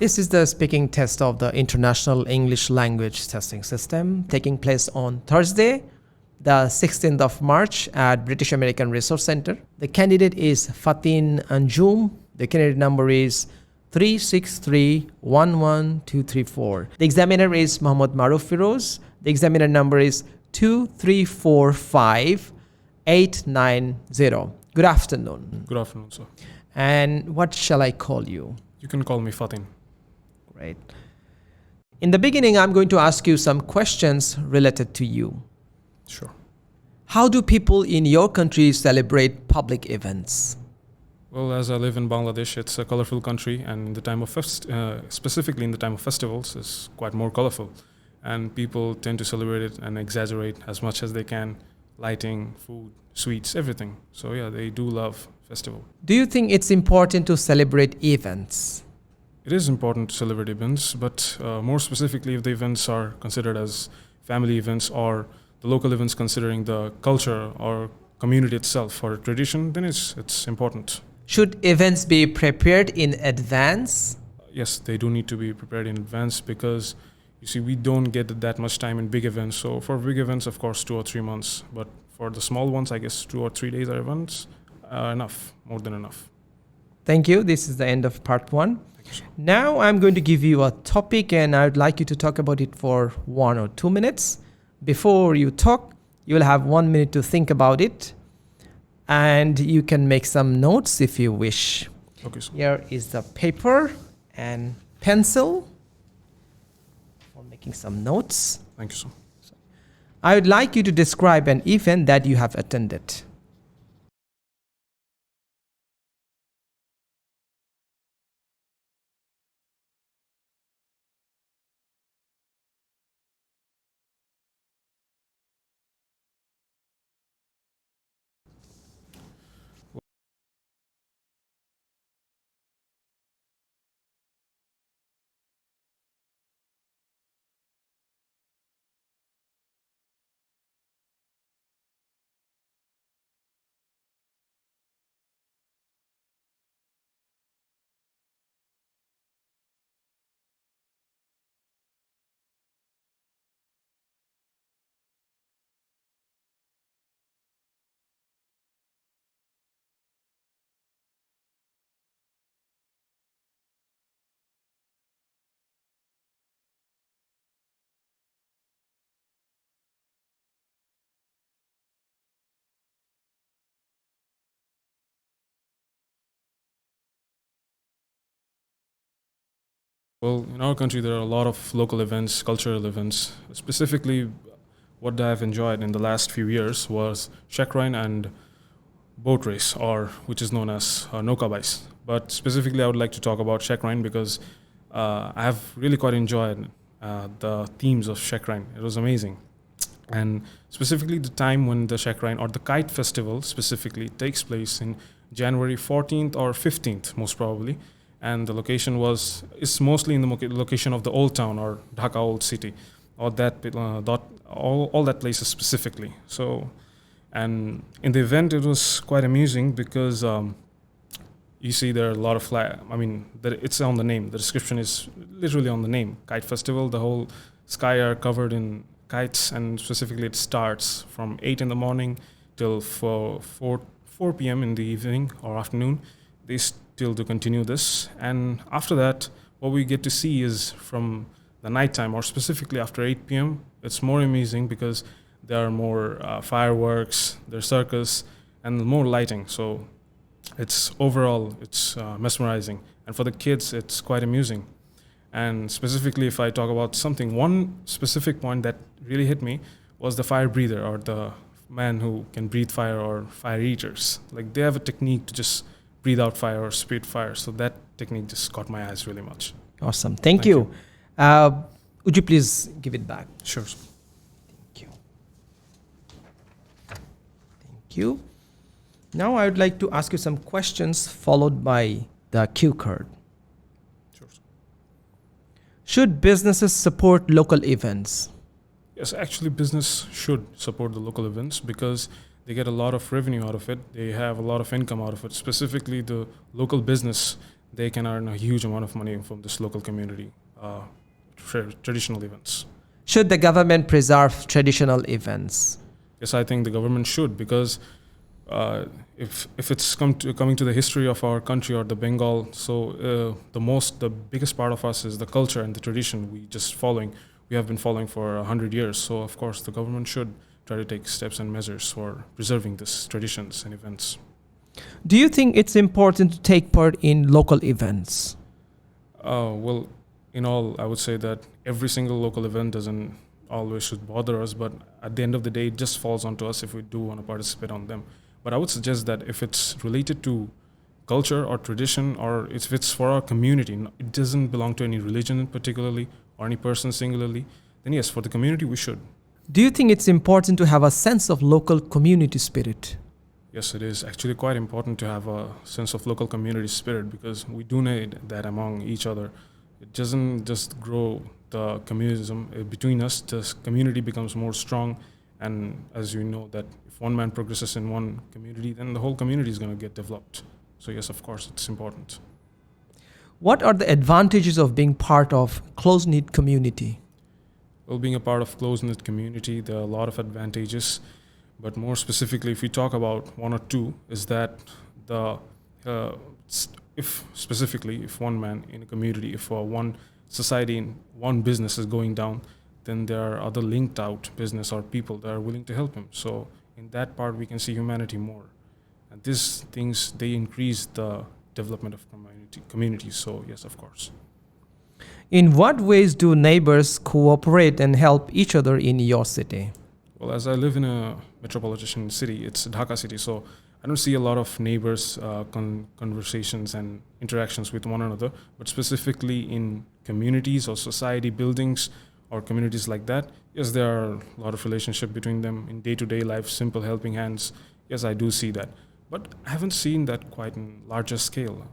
This is the speaking test of the International English Language Testing System taking place on Thursday, the 16th of March at British American Resource Center. The candidate is Fatin Anjum. The candidate number is 363-11234. The examiner is Mohammad Maruf Firoz. The examiner number is 2345890. Good afternoon. Good afternoon, sir. And what shall I call you? You can call me Fatin. Great. In the beginning, I'm going to ask you some questions related to you. Sure. How do people in your country celebrate public events? Well, as I live in Bangladesh, it's a colorful country, and in the time of specifically in the time of festivals, it's quite more colorful, and people tend to celebrate it and exaggerate as much as they can, lighting, food, sweets, everything. So yeah, they do love festival. Do you think it's important to celebrate events? It is important to celebrate events, but more specifically, if the events are considered as family events or the local events considering the culture or community itself or tradition, then it's important. Should events be prepared in advance? Yes, they do need to be prepared in advance because you see, we don't get that much time in big events. So for big events, of course, 2 or 3 months. But for the small ones, I guess 2 or 3 days are events enough, more than enough. Thank you. This is the end of part 1. Now I'm going to give you a topic and I would like you to talk about it for 1 or 2 minutes. Before you talk, you will have 1 minute to think about it. And you can make some notes if you wish. Okay, so Here is the paper and pencil for making some notes. thank you, sir. I would like you to describe an event that you have attended. Well, in our country, there are a lot of local events, cultural events. Specifically, what I've enjoyed in the last few years was Shakrine and boat race, or which is known as Nokabais. But specifically, I would like to talk about Shakrine because I have really quite enjoyed the themes of Shakrine. It was amazing. And specifically the time when the Shakrine or the Kite Festival specifically takes place in January 14th or 15th, most probably. And the location is mostly in the location of the Old Town or Dhaka Old City, or all that places specifically. So, and in the event, it was quite amusing because you see there are a lot of it's on the name. The description is literally on the name. Kite Festival, the whole sky are covered in kites, and specifically it starts from 8 in the morning till 4 p.m. in the evening or afternoon. They still to continue this, and after that, what we get to see is from the nighttime, or specifically after 8 p.m. It's more amazing because there are more fireworks, there's circus, and more lighting. So it's mesmerizing, and for the kids, it's quite amusing. And specifically, if I talk about one specific point that really hit me was the fire breather, or the man who can breathe fire, or fire eaters. Like, they have a technique to just breathe out fire or spit fire. So that technique just caught my eyes really much. Awesome. Thank you. Would you please give it back? Sure. Thank you. Thank you. Now I would like to ask you some questions followed by the cue card. Sure. Should businesses support local events? Yes, actually business should support the local events because they get a lot of revenue out of it. They have a lot of income out of it. Specifically, the local business, they can earn a huge amount of money from this local community traditional events. Should the government preserve traditional events? Yes, I think the government should, because if it's coming to the history of our country or the Bengal, so the biggest part of us is the culture and the tradition we have been following for 100 years. So of course the government should try to take steps and measures for preserving these traditions and events. Do you think it's important to take part in local events? Well, in all, I would say that every single local event doesn't always should bother us, but at the end of the day, it just falls onto us if we do want to participate on them. But I would suggest that if it's related to culture or tradition, or if it's for our community, it doesn't belong to any religion particularly or any person singularly, then yes, for the community, we should. Do you think it's important to have a sense of local community spirit? Yes, it is actually quite important to have a sense of local community spirit, because we do need that among each other. It doesn't just grow the communism between us. The community becomes more strong, and as you know, that if one man progresses in one community, then the whole community is going to get developed. So yes, of course, it's important. What are the advantages of being part of close-knit community? Well, being a part of close-knit community, there are a lot of advantages. But more specifically, if we talk about one or two, is that if one man in a community, if one society in one business is going down, then there are other linked out business or people that are willing to help him. So in that part, we can see humanity more. And these things, they increase the development of communities. So yes, of course. In what ways do neighbors cooperate and help each other in your city? Well, as I live in a metropolitan city, it's Dhaka city, so I don't see a lot of neighbors' conversations and interactions with one another, but specifically in communities or society buildings or communities like that, yes, there are a lot of relationship between them in day-to-day life, simple helping hands. Yes, I do see that, but I haven't seen that quite in larger scale.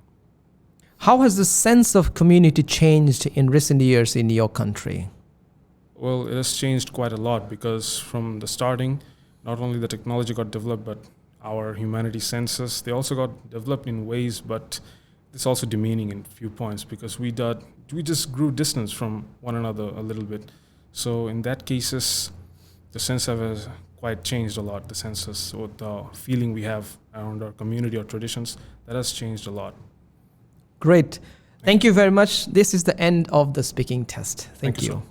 How has the sense of community changed in recent years in your country? Well, it has changed quite a lot, because from the starting, not only the technology got developed, but our humanity senses, they also got developed in ways, but it's also demeaning in few points, because we just grew distance from one another a little bit. So in that cases, the sense has quite changed a lot. The senses or the feeling we have around our community or traditions, that has changed a lot. Great. Thank you very much. This is the end of the speaking test. Thank you. Sir.